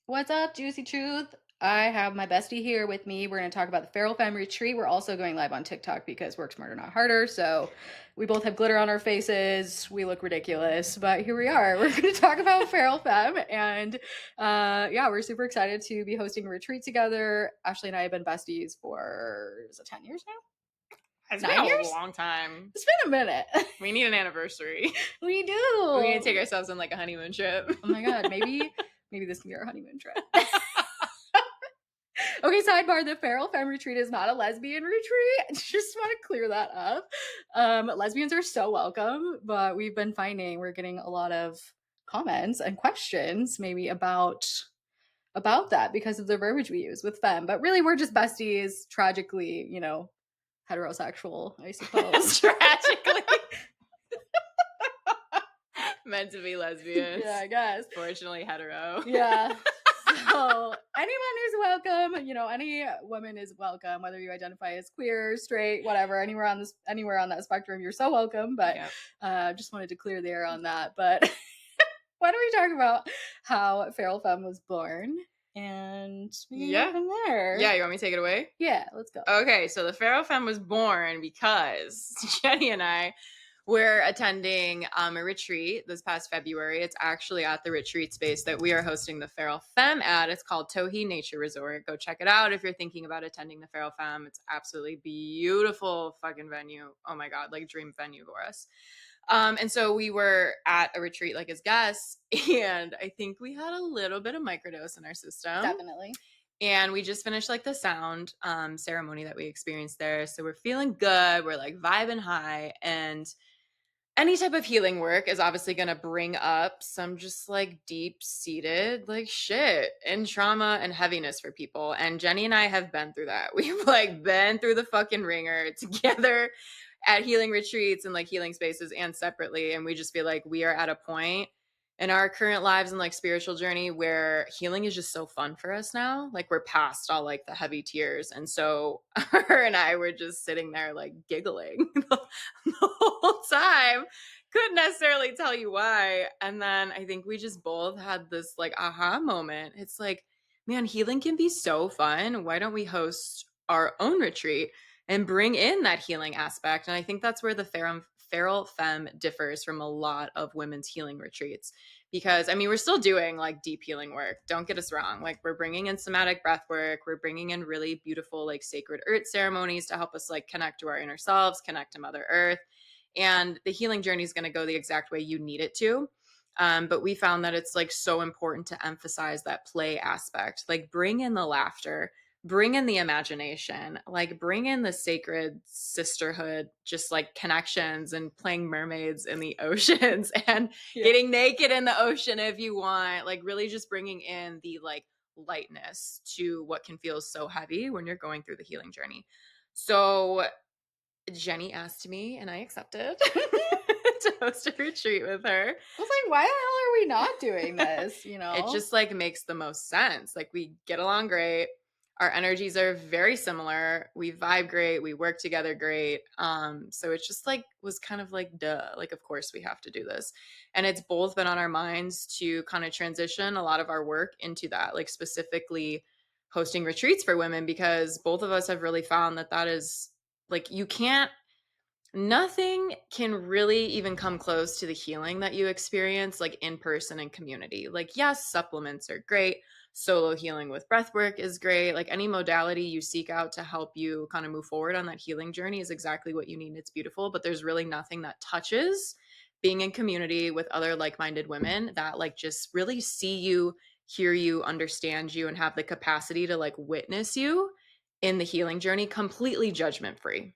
What's up, Juicy Truth? I have my bestie here with me. We're going to talk about the Feral Femme Retreat. We're also going live on TikTok because work smarter, not harder. So we both have glitter on our faces. We look ridiculous, but here we are. We're going to talk about Feral Femme. And yeah, we're super excited to be hosting a retreat together. Ashley and I have been besties for, is it 10 years It's now? been 9 a years? long time. It's been a minute. We need an anniversary. We We need to take do. ourselves on like a honeymoon trip. Oh my God. Maybe this can be our honeymoon trip. Okay, sidebar, the Feral Femme Retreat is not a lesbian retreat. Just want to clear that up. Lesbians are so welcome, but we've been finding we're getting a lot of comments and questions maybe about that because of the verbiage we use with femme. But really we're just besties, tragically, heterosexual, I suppose. Tragically. Meant to be lesbians. Yeah, I guess. Fortunately, hetero. Yeah. So anyone is welcome. Any woman is welcome, whether you identify as queer, straight, whatever, anywhere on that spectrum, you're so welcome. But just wanted to clear the air on that. But why don't we talk about how Feral Femme was born? And we can go from there. Yeah, you want me to take it away? Yeah, let's go. Okay, so the Feral Femme was born because Jenny and I were attending a retreat this past February. It's actually at the retreat space that we are hosting the Feral Femme at. It's called Tohi Nature Resort. Go check it out if you're thinking about attending the Feral Femme. It's absolutely beautiful fucking venue. Oh my God, like dream venue for us. And so we were at a retreat like as guests, and I think we had a little bit of microdose in our system. Definitely. And we just finished like the sound ceremony that we experienced there. So we're feeling good. We're like vibing high. And any type of healing work is obviously going to bring up some just like deep seated like shit and trauma and heaviness for people. And Jenny and I have been through that. We've like been through the fucking ringer together at healing retreats and like healing spaces and separately. And we just feel like we are at a point in our current lives and like spiritual journey where healing is just so fun for us now. Like we're past all like the heavy tears. And so her and I were just sitting there like giggling the whole time. Couldn't necessarily tell you why. And then I think we just both had this like aha moment. It's like, man, healing can be so fun. Why don't we host our own retreat and bring in that healing aspect? And I think that's where the Feral Femme differs from a lot of women's healing retreats. Because, I mean, we're still doing like deep healing work. Don't get us wrong. Like, we're bringing in somatic breathwork. We're bringing in really beautiful, like, sacred earth ceremonies to help us, like, connect to our inner selves, connect to Mother Earth. And the healing journey is going to go the exact way you need it to. But we found that it's like so important to emphasize that play aspect. Like, bring in the laughter, bring in the imagination, like bring in the sacred sisterhood, just like connections and playing mermaids in the oceans and getting naked in the ocean if you want, like really just bringing in the like lightness to what can feel so heavy when you're going through the healing journey. So Jenny asked me and I accepted to host a retreat with her. I was like, why the hell are we not doing this? It just like makes the most sense. Like we get along great. Our energies are very similar. We vibe great. We work together great. So it's just like was kind of like duh. Like of course we have to do this. And it's both been on our minds to kind of transition a lot of our work into that, like specifically hosting retreats for women, because both of us have really found that that is like nothing can really even come close to the healing that you experience like in person and community. Like yes, supplements are great. Solo healing with breathwork is great. Like any modality you seek out to help you kind of move forward on that healing journey is exactly what you need. It's beautiful, but there's really nothing that touches being in community with other like-minded women that like just really see you, hear you, understand you, and have the capacity to like witness you in the healing journey completely judgment-free.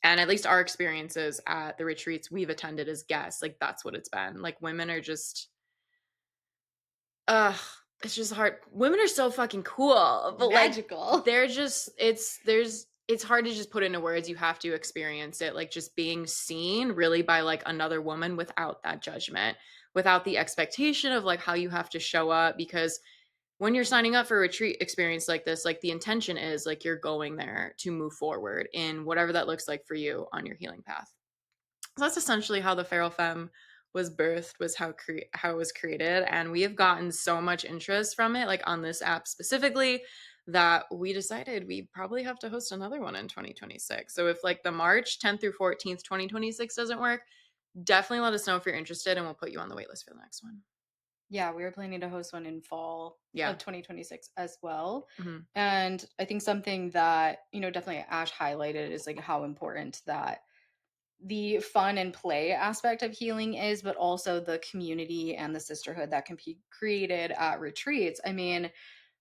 And at least our experiences at the retreats we've attended as guests, like that's what it's been. Like women are just, it's just hard. Women are so fucking cool, but magical. Like they're just, it's hard to just put into words. You have to experience it. Like just being seen really by like another woman without that judgment, without the expectation of like how you have to show up. Because when you're signing up for a retreat experience like this, like the intention is like you're going there to move forward in whatever that looks like for you on your healing path. So that's essentially how the Feral Femme was birthed, was how it was created, and we have gotten so much interest from it, like on this app specifically, that we decided we probably have to host another one in 2026. So if like the March 10th through 14th, 2026 doesn't work, definitely let us know if you're interested and we'll put you on the wait list for the next one. Yeah, we were planning to host one in fall Yeah. of 2026 as well. Mhm. And I think something that, definitely Ash highlighted is like how important that the fun and play aspect of healing is, but also the community and the sisterhood that can be created at retreats. I mean,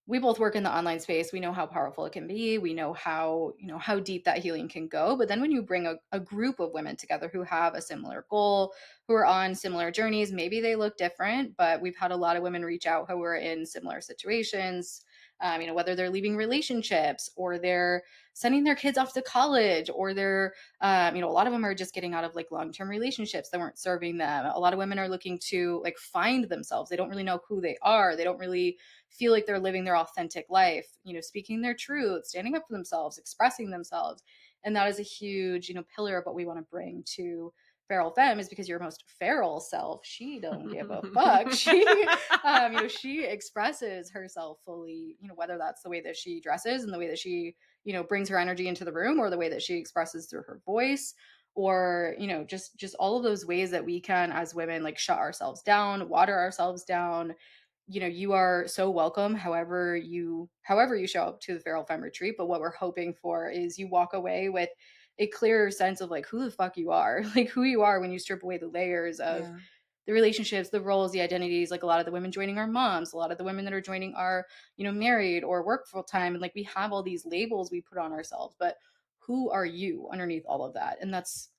we both work in the online space. We know how powerful it can be. We know how deep that healing can go. But then when you bring a group of women together who have a similar goal, who are on similar journeys, maybe they look different, but we've had a lot of women reach out who are in similar situations. Whether they're leaving relationships or they're sending their kids off to college, or they're, a lot of them are just getting out of like long-term relationships that weren't serving them. A lot of women are looking to like find themselves. They don't really know who they are. They don't really feel like they're living their authentic life, speaking their truth, standing up for themselves, expressing themselves. And that is a huge, pillar of what we want to bring to Feral Femme, is because your most feral self, she don't give a fuck. She expresses herself fully, whether that's the way that she dresses and the way that she, brings her energy into the room, or the way that she expresses through her voice, or just all of those ways that we can as women like shut ourselves down, water ourselves down. You are so welcome however you show up to the Feral Femme Retreat. But what we're hoping for is you walk away with a clearer sense of like who the fuck you are, like who you are when you strip away the layers of Yeah. the relationships, the roles, the identities. Like a lot of the women joining our moms, a lot of the women that are joining are, married or work full time. And like we have all these labels we put on ourselves, but who are you underneath all of that? And that's,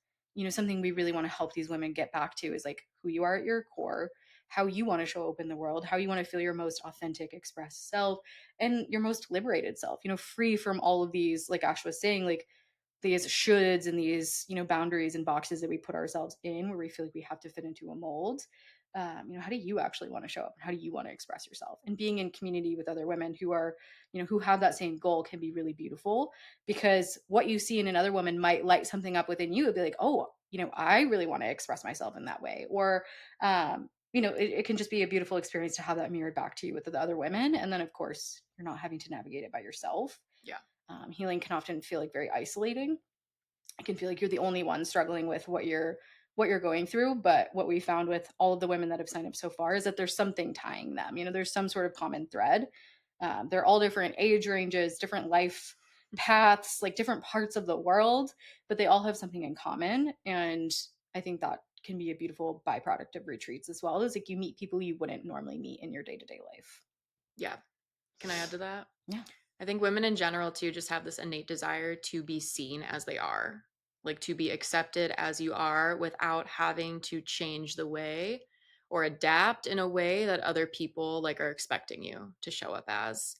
something we really want to help these women get back to, is like who you are at your core, how you want to show up in the world, how you want to feel your most authentic, expressed self, and your most liberated self, free from all of these, like Ash was saying, like these shoulds and these, boundaries and boxes that we put ourselves in, where we feel like we have to fit into a mold. How do you actually want to show up, and how do you want to express yourself? And being in community with other women who are, who have that same goal, can be really beautiful, because what you see in another woman might light something up within you. It'd be like, oh, I really want to express myself in that way. Or it can just be a beautiful experience to have that mirrored back to you with the other women. And then of course you're not having to navigate it by yourself. Yeah. Healing can often feel like very isolating. It can feel like you're the only one struggling with what you're going through. But what we found with all of the women that have signed up so far is that there's something tying them. There's some sort of common thread. They're all different age ranges, different life paths, like different parts of the world, but they all have something in common. And I think that can be a beautiful byproduct of retreats as well. Is like you meet people you wouldn't normally meet in your day-to-day life. Yeah. Can I add to that? Yeah. I think women in general too just have this innate desire to be seen as they are, like to be accepted as you are without having to change the way or adapt in a way that other people like are expecting you to show up as.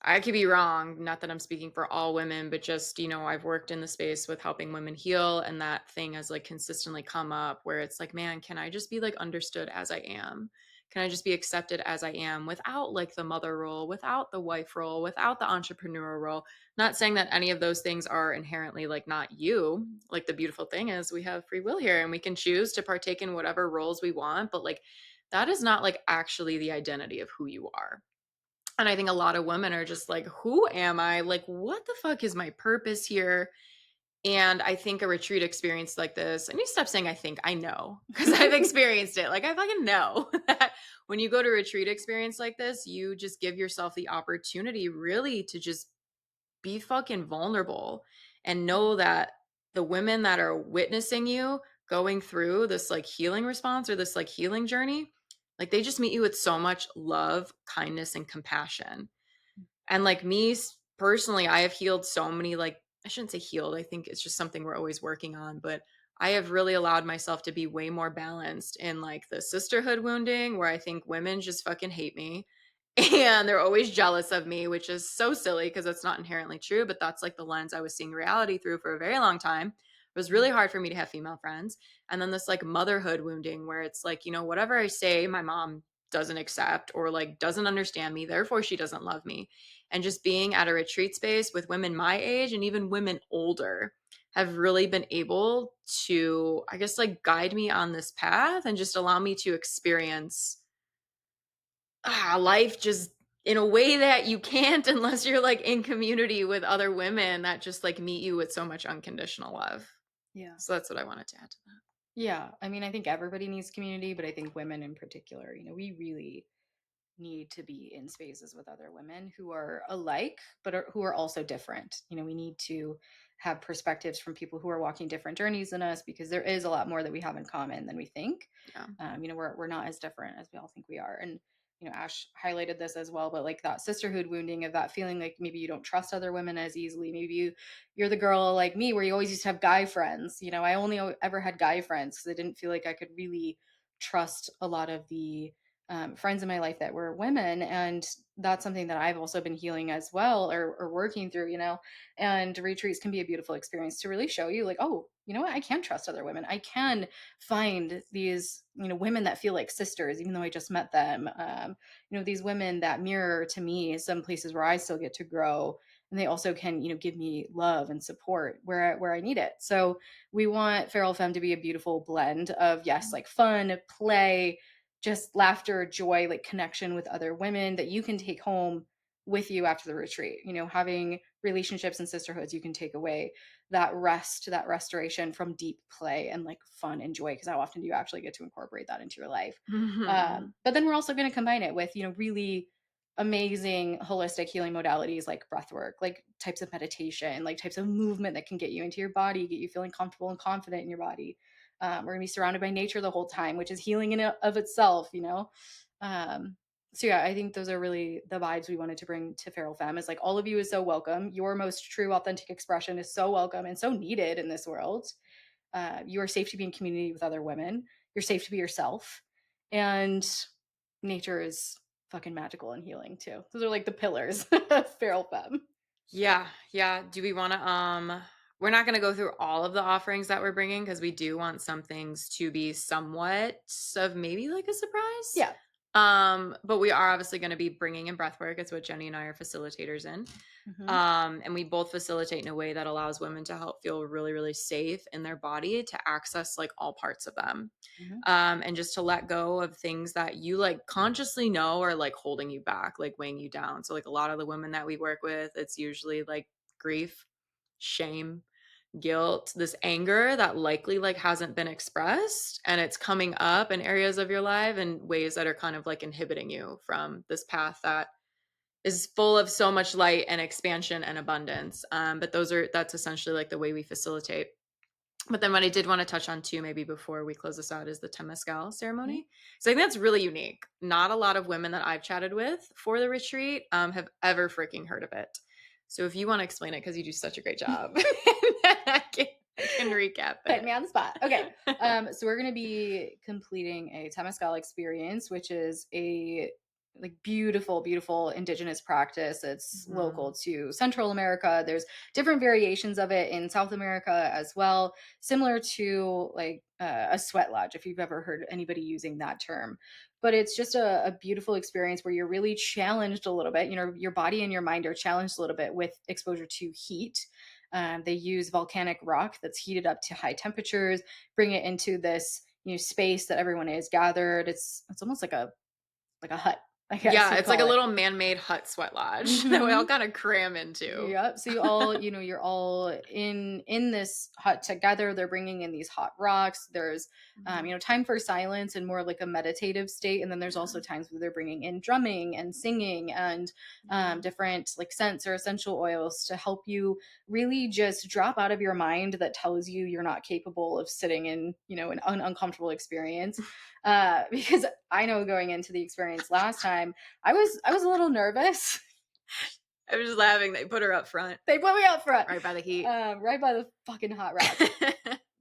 I could be wrong, not that I'm speaking for all women, but just, I've worked in the space with helping women heal, and that thing has like consistently come up where it's like, man, can I just be like understood as I am? Can I just be accepted as I am without like the mother role, without the wife role, without the entrepreneur role? Not saying that any of those things are inherently like not you. Like the beautiful thing is we have free will here and we can choose to partake in whatever roles we want, but like that is not like actually the identity of who you are. And I think a lot of women are just like, who am I? Like, what the fuck is my purpose here? And I think a retreat experience like this, I need to stop saying I think, I know, because I've experienced it. Like, I fucking know that when you go to a retreat experience like this, you just give yourself the opportunity really to just be fucking vulnerable and know that the women that are witnessing you going through this like healing response or this like healing journey, like they just meet you with so much love, kindness, and compassion. And like personally, I have healed so many, like, I shouldn't say healed. I think it's just something we're always working on, but I have really allowed myself to be way more balanced in like the sisterhood wounding, where I think women just fucking hate me and they're always jealous of me, which is so silly because it's not inherently true, but that's like the lens I was seeing reality through for a very long time. It was really hard for me to have female friends. And then this like motherhood wounding where it's like, whatever I say, my mom doesn't accept or like doesn't understand me, therefore she doesn't love me. And just being at a retreat space with women my age and even women older have really been able to, I guess, like guide me on this path and just allow me to experience life just in a way that you can't unless you're like in community with other women that just like meet you with so much unconditional love. Yeah. So that's what I wanted to add to that. Yeah. I mean, I think everybody needs community, but I think women in particular, we really need to be in spaces with other women who are alike, but who are also different. We need to have perspectives from people who are walking different journeys than us, because there is a lot more that we have in common than we think. Yeah. We're not as different as we all think we are. And Ash highlighted this as well, but like that sisterhood wounding of that feeling like maybe you don't trust other women as easily. Maybe you're the girl like me where you always used to have guy friends. I only ever had guy friends because I didn't feel like I could really trust a lot of the friends in my life that were women. And that's something that I've also been healing as well, or working through. And retreats can be a beautiful experience to really show you like, oh, you know what, I can trust other women. I can find these women that feel like sisters even though I just met them. These women that mirror to me some places where I still get to grow, and they also can give me love and support where I need it. So we want Feral Femme to be a beautiful blend of, yes, like fun, play, just laughter, joy, like connection with other women that you can take home with you after the retreat. Having relationships and sisterhoods you can take away, that rest, that restoration from deep play and like fun and joy, because how often do you actually get to incorporate that into your life? Mhm. But then we're also going to combine it with really amazing holistic healing modalities like breathwork, like types of meditation, like types of movement that can get you into your body, get you feeling comfortable and confident in your body. We're gonna be surrounded by nature the whole time, which is healing in of itself. So yeah, I think those are really the vibes we wanted to bring to Feral Femme. Is like all of you is so welcome. Your most true, authentic expression is so welcome and so needed in this world. You are safe to be in community with other women. You're safe to be yourself, and nature is fucking magical and healing too. Those are like the pillars of Feral Femme. Yeah, yeah. Do we want to we're not going to go through all of the offerings that we're bringing because we do want some things to be somewhat of maybe like a surprise. Yeah. But we are obviously going to be bringing in breathwork. It's what Jenny and I are facilitators in. Hmm. And we both facilitate in a way that allows women to help feel really, really safe in their body to access like all parts of them. Hmm. And just to let go of things that you like consciously know are like holding you back, like weighing you down. So, like a lot of the women that we work with, it's usually like grief, shame, guilt, this anger that likely like hasn't been expressed and it's coming up in areas of your life in ways that are kind of like inhibiting you from this path that is full of so much light and expansion and abundance. But that's essentially like the way we facilitate. But then what I did want to touch on too, maybe before we close this out, is the Temescal Hmm. ceremony. So I think that's really unique. Not a lot of women that I've chatted with for the retreat have ever freaking heard of it. So if you want to explain it, because you do such a great job, I can recap Put me it. on the spot. Okay. So we're going to be completing a Temescal experience, which is a like beautiful, beautiful indigenous practice. It's local Mhm. to Central America. There's different variations of it in South America as well, similar to like a sweat lodge, if you've ever heard anybody using that term. But it's just a beautiful experience where you're really challenged a little bit. Your body and your mind are challenged a little bit with exposure to heat. They use volcanic rock that's heated up to high temperatures, bring it into this space that everyone is gathered. It's almost like a hut, I guess Yeah, you'd it's like a call it. little man-made hut sweat lodge that we all Hmm. kind of cram into. Yep. So you're all in this hut together. They're bringing in these hot rocks. There's, Mhm. time for silence and more like a meditative state. And then there's Yeah. also times where they're bringing in drumming and singing and Yeah. different like scents or essential oils to help you really just drop out of your mind that tells you you're not capable of sitting in, an uncomfortable experience. Because I know going into the experience last time, I was a little nervous. I was just laughing. They put her up front, They put me up front, right by the heat. right by the fucking hot rocks.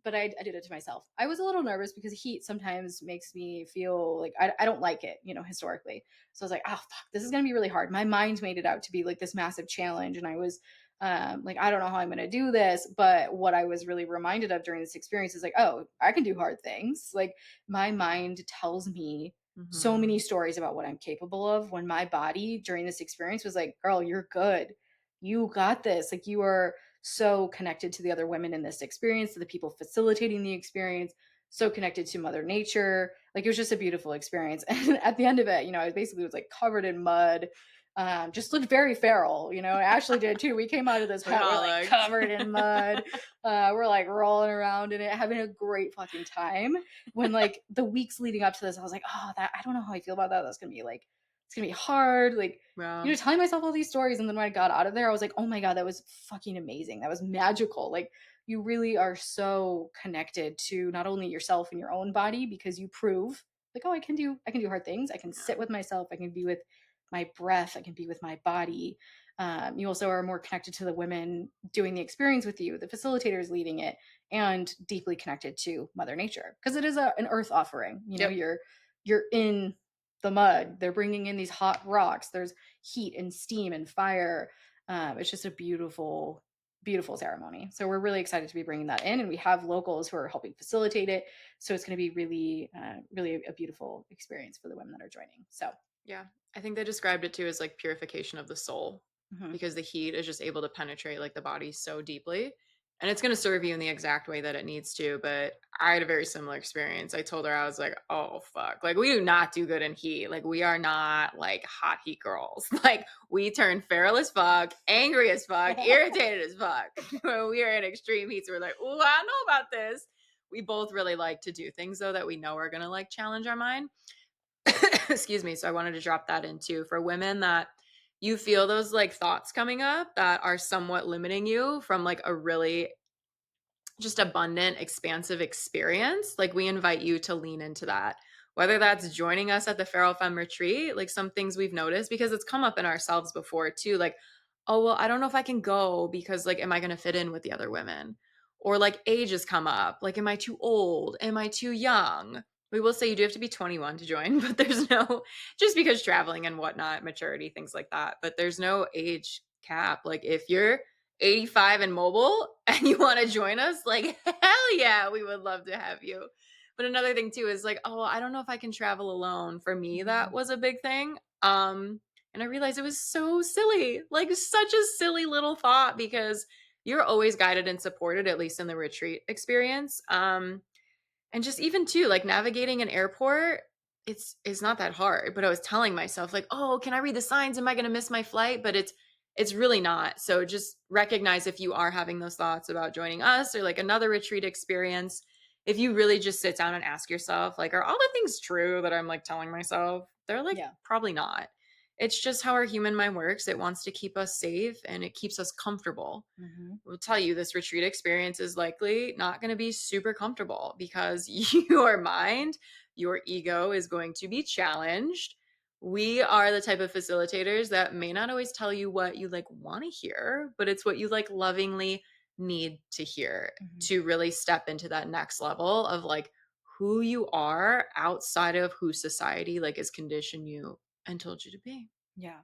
But I did it to myself. I was a little nervous because heat sometimes makes me feel like I don't like it, historically. So I was like, oh, fuck, this is going to be really hard. My mind made it out to be like this massive challenge. And I was like, I don't know how I'm going to do this. But what I was really reminded of during this experience is like, oh, I can do hard things. Like my mind tells me so many Mhm. stories about what I'm capable of, when my body during this experience was like, girl, you're good. You got this. Like you are so connected to the other women in this experience, to the people facilitating the experience, so connected to Mother Nature. Like, it was just a beautiful experience. And at the end of it, I basically was like covered in mud. Just looked very feral, Ashley did too. We came out of this We hut, we're all like looked. covered in mud. We're like rolling around in it, having a great fucking time. When like the weeks leading up to this, I was like, oh, that I don't know how I feel about that. That's gonna be like, it's gonna be hard. Like, Yeah. telling myself all these stories. And then when I got out of there, I was like, oh my God, that was fucking amazing. That was magical. Like, you really are so connected to not only yourself and your own body, because you prove like, oh, I can do hard things. I can Yeah. sit with myself. I can be with my breath. I can be with my body. You also are more connected to the women doing the experience with you, the facilitators leading it, and deeply connected to Mother Nature, because it is an earth offering. Yep. You're in the mud. They're bringing in these hot rocks. There's heat and steam and fire. It's just a beautiful, beautiful ceremony. So we're really excited to be bringing that in, and we have locals who are helping facilitate it. So it's going to be really, really a beautiful experience for the women that are joining. So. Yeah. I think they described it too as like purification of the soul Mhm. because the heat is just able to penetrate like the body so deeply. And it's going to serve you in the exact way that it needs to. But I had a very similar experience. I told her, I was like, oh, fuck. Like, we do not do good in heat. Like, we are not like hot heat girls. Like, we turn feral as fuck, angry as fuck, irritated as fuck when we are in extreme heat. So we're like, oh, I know about this. We both really like to do things, though, that we know are going to like challenge our mind. Excuse me. So I wanted to drop that in too for women that you feel those like thoughts coming up that are somewhat limiting you from like a really just abundant, expansive experience. Like, we invite you to lean into that. Whether that's joining us at the Feral Femme Retreat, like some things we've noticed because it's come up in ourselves before too. Like, oh, well, I don't know if I can go because, like, am I going to fit in with the other women? Or like age has come up. Like, am I too old? Am I too young? We will say you do have to be 21 to join, but there's no, just because traveling and whatnot, maturity, things like that. But there's no age cap. Like, if you're 85 and mobile and you want to join us, like, hell yeah, we would love to have you. But another thing too is like, oh, I don't know if I can travel alone. For me, that Mhm. was a big thing. And I realized it was so silly, like such a silly little thought because you're always guided and supported, at least in the retreat experience. And just even too, like navigating an airport, it's not that hard. But I was telling myself, like, oh, can I read the signs? Am I gonna miss my flight? But it's really not. So just recognize if you are having those thoughts about joining us or like another retreat experience, if you really just sit down and ask yourself, like, are all the things true that I'm like telling myself? They're like, Yeah. probably not. It's just how our human mind works. It wants to keep us safe and it keeps us comfortable. Mhm. Will tell you this retreat experience is likely not going to be super comfortable because your mind, your ego is going to be challenged. We are the type of facilitators that may not always tell you what you like want to hear, but it's what you like lovingly need to hear Mhm. to really step into that next level of like who you are outside of who society like has conditioned you and told you to be. Yeah.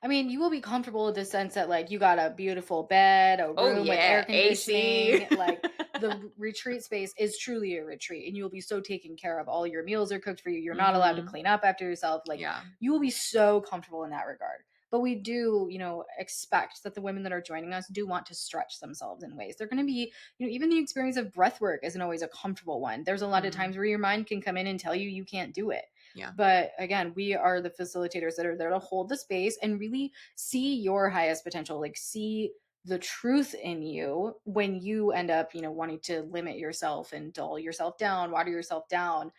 I mean, you will be comfortable in the sense that, like, you got a beautiful bed, a Oh room with air yeah, AC. conditioning. Like, the retreat space is truly a retreat, and you will be so taken care of. All your meals are cooked for you. You're not allowed to Mhm. clean up after yourself. Like, Yeah. you will be so comfortable in that regard. But we do, expect that the women that are joining us do want to stretch themselves in ways. They're going to be, even the experience of breath work isn't always a comfortable one. There's a lot of Mhm. times where your mind can come in and tell you you can't do it. Yeah. But again, we are the facilitators that are there to hold the space and really see your highest potential, like see the truth in you when you end up, wanting to limit yourself and dull yourself down, water yourself down.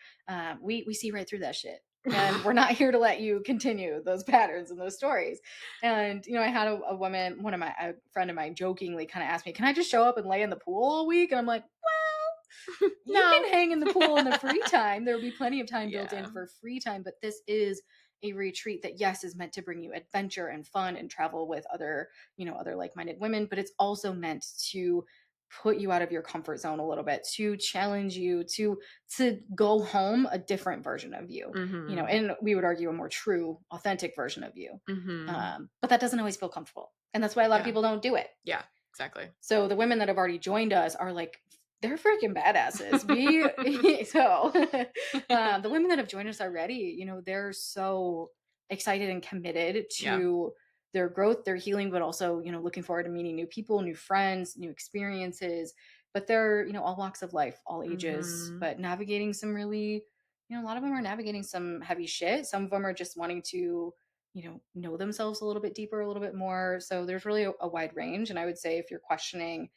We see right through that shit. And we're not here to let you continue those patterns and those stories. And I had a woman, a friend of mine, jokingly kind of asked me, "Can I just show up and lay in the pool all week?" And I'm like, you No. can hang in the pool in the free time. There will be plenty of time built in Yeah. for free time, but this is a retreat that, yes, is meant to bring you adventure and fun and travel with other like-minded women, but it's also meant to put you out of your comfort zone a little bit, to challenge you to go home a different version of you, Mhm. and we would argue a more true, authentic version of you. Mhm. But that doesn't always feel comfortable, and that's why a lot of Yeah. people don't do it. Yeah. Exactly. So the women that have already joined us are like, they're freaking badasses. The women that have joined us already, they're so excited and committed Yeah. to their growth, their healing, but also, looking forward to meeting new people, new friends, new experiences. But they're, all walks of life, all ages, Mhm. but navigating some really, a lot of them are navigating some heavy shit. Some of them are just wanting to, know themselves a little bit deeper, a little bit more. So there's really a wide range. And I would say if you're questioning,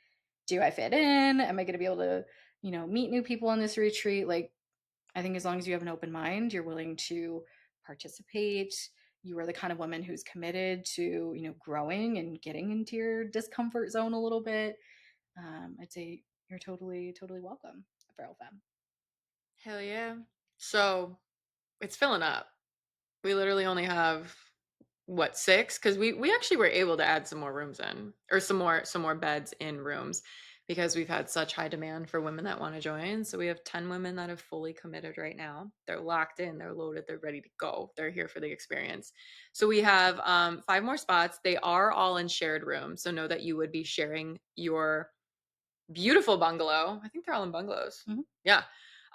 do I fit in? Am I going to be able to, meet new people on this retreat? Like, I think as long as you have an open mind, you're willing to participate, you are the kind of woman who's committed to, growing and getting into your discomfort zone a little bit. I'd say you're totally, totally welcome, Feral Femme. Hell yeah. So it's filling up. We literally only have what, 6? Because we actually were able to add some more rooms in, or some more beds in rooms, because we've had such high demand for women that want to join. So we have 10 women that have fully committed right now. They're locked in, they're loaded, they're ready to go. They're here for the experience. So we have 5 more spots. They are all in shared rooms. So know that you would be sharing your beautiful bungalow. I think they're all in bungalows. Mhm. Yeah.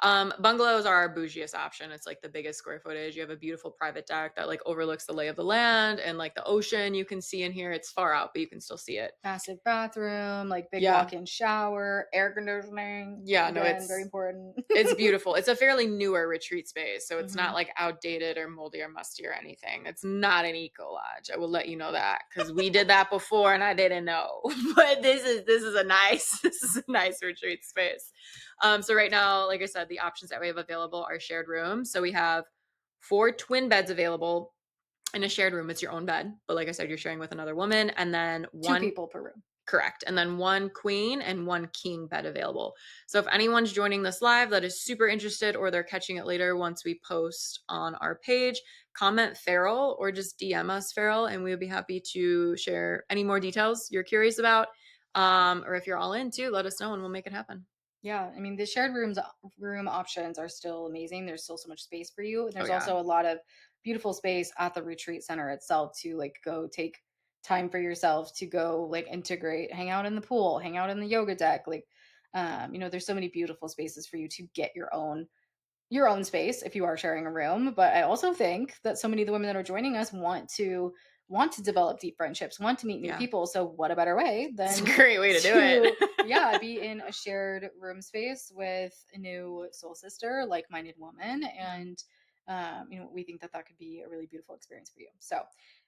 Bungalows are our bougiest option. It's like the biggest square footage. You have a beautiful private deck that like overlooks the lay of the land and like the ocean you can see in here. It's far out, but you can still see it. Massive bathroom, like big Yeah. walk-in shower, air conditioning. Yeah, no, Again, very important. it's beautiful. It's a fairly newer retreat space, so it's not Mhm. like outdated or moldy or musty or anything. It's not an eco lodge. I will let you know that because we did that before and I didn't know. But this is a nice this is a nice retreat space. So right now, like I said, the options that we have available are shared rooms. So we have 4 twin beds available in a shared room. It's your own bed, but like I said, you're sharing with another woman, and then Two one. people per room. Correct. And then 1 queen and 1 king bed available. So if anyone's joining this live that is super interested, or they're catching it later once we post on our page, comment Feral or just DM us Feral, and we would be happy to share any more details you're curious about. Or if you're all in too, let us know and we'll make it happen. Yeah, I mean, the room options are still amazing. There's still so much space for you. And Oh there's yeah. also a lot of beautiful space at the retreat center itself to like go take time for yourself to go like integrate, hang out in the pool, hang out in the yoga deck. Like, there's so many beautiful spaces for you to get your own space if you are sharing a room. But I also think that so many of the women that are joining us want to develop deep friendships, want to meet new Yeah. people. So what a better way It's a than great way to do to it. yeah, be in a shared room space with a new soul sister, like-minded woman. And we think that that could be a really beautiful experience for you. So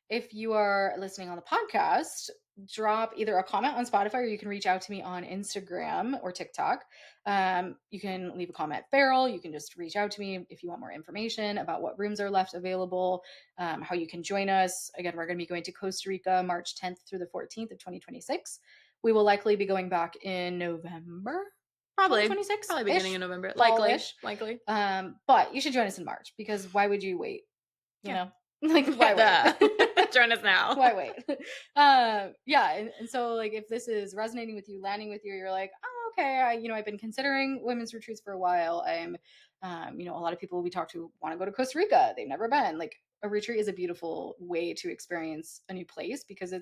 if you are listening on the podcast, drop either a comment on Spotify, or you can reach out to me on Instagram or TikTok. You can leave a comment feral. You can just reach out to me if you want more information about what rooms are left available, how you can join us. Again, we're going to be going to Costa Rica March 10th through the 14th of 2026. We will likely be going back in November Probably. 2026 Probably beginning ish, of November. Likely. fall-ish. Likely. But you should join us in March, because why would you wait? You Yeah. know, like, why wait? Duh. Join us now. Why wait? Yeah, and so like if this is resonating with you, landing with you, you're like, oh, okay, I've been considering women's retreats for a while. A lot of people we talk to want to go to Costa Rica. They've never been. Like, a retreat is a beautiful way to experience a new place, because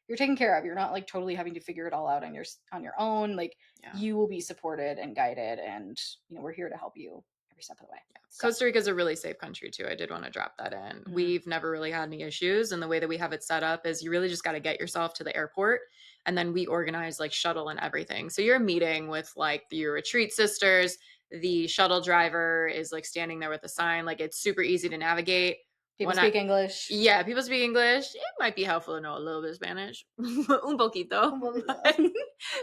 you're taken care of. You're not like totally having to figure it all out on your own. Like, Yeah. you will be supported and guided, and we're here to help you every step of the way. So, Costa Rica is a really safe country too. I did want to drop that in. mhm. We've never really had any issues. And the way that we have it set up is you really just got to get yourself to the airport. And then we organize like shuttle and everything. So you're meeting with like your retreat sisters. The shuttle driver is like standing there with a sign. Like, it's super easy to navigate. People When I, speak English. yeah, people speak English. It might be helpful to know a little bit of Spanish. Un poquito. Un poquito.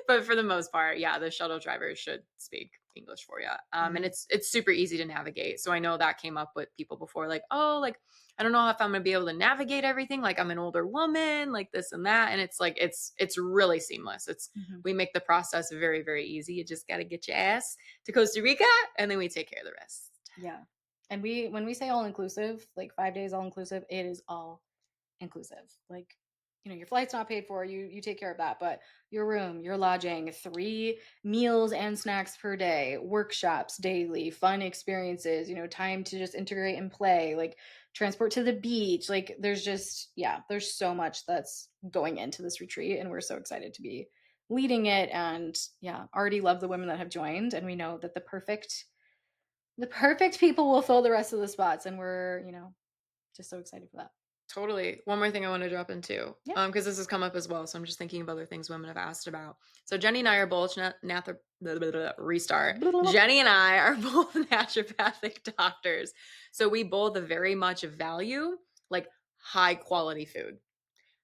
But for the most part, yeah, the shuttle driver should speak English for you. And Mhm. it's super easy to navigate. So I know that came up with people before, like, oh, like, I don't know if I'm gonna be able to navigate everything. Like, I'm an older woman, like this and that. And it's like it's really seamless. Mhm. We make the process very, very easy. You just gotta get your ass to Costa Rica, and then we take care of the rest. Yeah. And when we say all inclusive, like 5 days all inclusive, it is all inclusive. Like, your flight's not paid for, you take care of that, but your room, your lodging, 3 meals and snacks per day, workshops daily, fun experiences, time to just integrate and play, like transport to the beach. Like, there's so much that's going into this retreat, and we're so excited to be leading it. And yeah, already love the women that have joined, and we know that the perfect people will fill the rest of the spots, and we're, just so excited for that. Totally. One more thing I want to drop into, Yeah. because this has come up as well. So I'm just thinking of other things women have asked about. So Jenny and I are both restart. Jenny and I are both naturopathic doctors. So we both very much value like high quality food.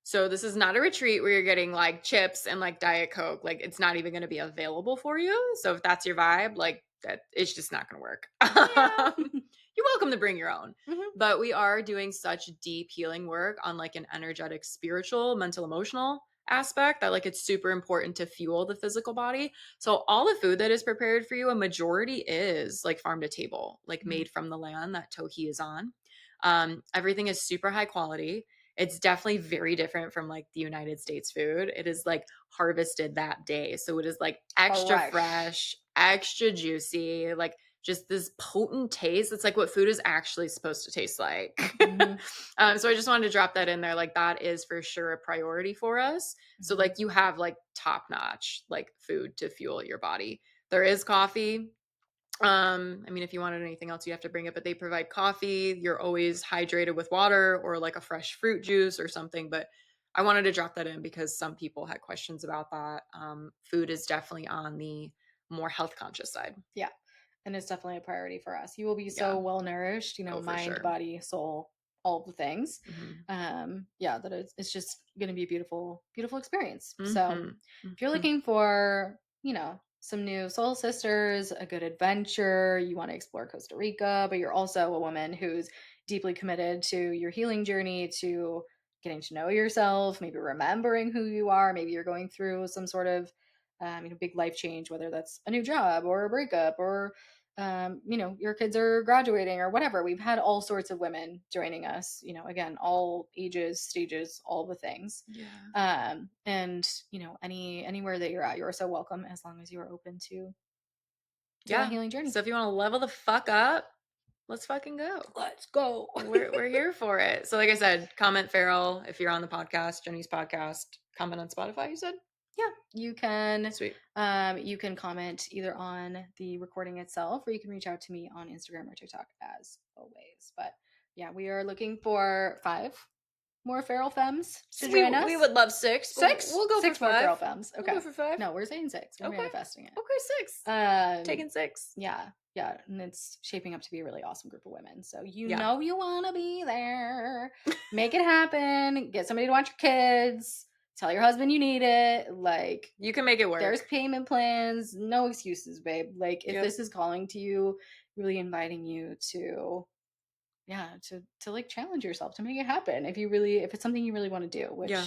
So this is not a retreat where you're getting like chips and like Diet Coke. Like it's not even going to be available for you. So if that's your vibe, like that, it's just not going to work. Yeah. You're welcome to bring your own. Mhm. But we are doing such deep healing work on like an energetic, spiritual, mental, emotional aspect that like it's super important to fuel the physical body. So all the food that is prepared for you, a majority is like farm to table, like Mhm. made from the land that Tohi is on. Everything is super high quality. It's definitely very different from like the United States food. It is like harvested that day. So it is like extra fresh, extra juicy, like just this potent taste. It's like what food is actually supposed to taste like. Mhm. So I just wanted to drop that in there. Like that is for sure a priority for us. So Mhm. like you have like top notch like food to fuel your body. There is coffee. I mean, if you wanted anything else, you have to bring it, but they provide coffee. You're always hydrated with water or like a fresh fruit juice or something. But I wanted to drop that in because some people had questions about that. Food is definitely on the more health conscious side. Yeah. And it's definitely a priority for us. You will be Yeah. so well nourished, Oh, for mind, sure. body, soul, all the things. Hmm. Yeah, that it's just going to be a beautiful, beautiful experience. So Hmm. if you're Hmm. looking for, some new soul sisters, a good adventure, you want to explore Costa Rica, but you're also a woman who's deeply committed to your healing journey, to getting to know yourself, maybe remembering who you are, maybe you're going through some sort of big life change, whether that's a new job or a breakup or your kids are graduating or whatever. We've had all sorts of women joining us, again, all ages, stages, all the things. Yeah. And anywhere that you're at, you're so welcome as long as you are open to that Yeah. healing journey. So if you want to level the fuck up, let's fucking go. Let's go. We're here for it. So like I said, comment Feral if you're on the podcast, Jenny's podcast. Comment on Spotify, you said? Yeah, you can. Sweet. You can comment either on the recording itself, or you can reach out to me on Instagram or TikTok as always. But yeah, we are looking for 5 more feral femmes to join us. We would love 6. But 6. we'll go 6 for more 5. feral femmes. Okay. We'll go for 5. No, we're saying 6. We're Okay. manifesting it. Okay, 6. Taking 6. Yeah, and it's shaping up to be a really awesome group of women. So you Yeah. know you want to be there. Make it happen. Get somebody to watch your kids. Tell your husband you need it. Like, You can make it work. there's payment plans. No excuses, babe. Like, if Yep. this is calling to you, really inviting you to like challenge yourself to make it happen. If it's something you really want to do, which Yeah.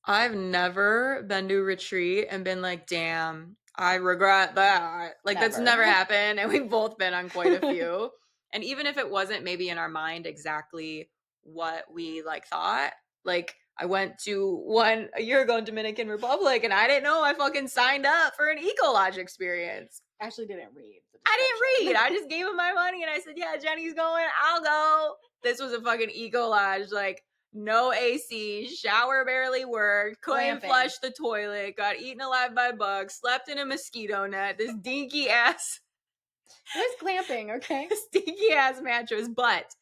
I've never been to a retreat and been like, damn, I regret that. Like that's never happened. And we've both been on quite a few. And even if it wasn't maybe in our mind exactly what we like thought, like I went to one a year ago in Dominican Republic and I didn't know I fucking signed up for an Eco Lodge experience. Ashley didn't read. I didn't read. I just gave him my money and I said, yeah, Jenny's going, I'll go. This was a fucking Eco Lodge, like no AC, shower barely worked, couldn't flush the toilet, got eaten alive by bugs, slept in a mosquito net, this dinky ass. It was glamping, okay? Stinky ass mattress, but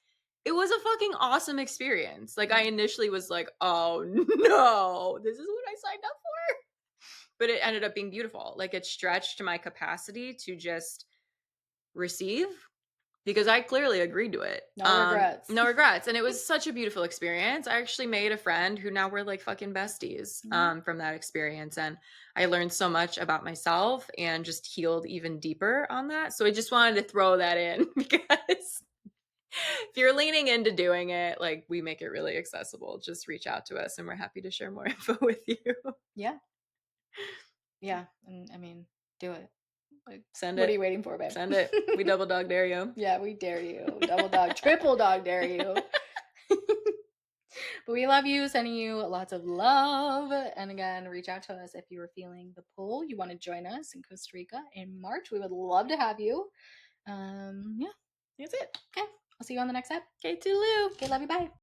it was a fucking awesome experience. Like I initially was like, oh no, this is what I signed up for. But it ended up being beautiful. Like it stretched my capacity to just receive because I clearly agreed to it. No regrets. No regrets. And it was such a beautiful experience. I actually made a friend who now we're like fucking besties from that experience. And I learned so much about myself and just healed even deeper on that. So I just wanted to throw that in because if you're leaning into doing it, like we make it really accessible. Just reach out to us and we're happy to share more info with you. Yeah. Yeah. And I mean, do it. Like, Send what it. are you waiting for, babe? Send it. We double dog dare you. Yeah, we dare you. Double dog, triple dog dare you. But we love you, sending you lots of love. And again, reach out to us if you are feeling the pull. You want to join us in Costa Rica in March. We would love to have you. Yeah, That's it. Okay. I'll see you on the next ep. Okay, toodaloo. Okay, love you. Bye.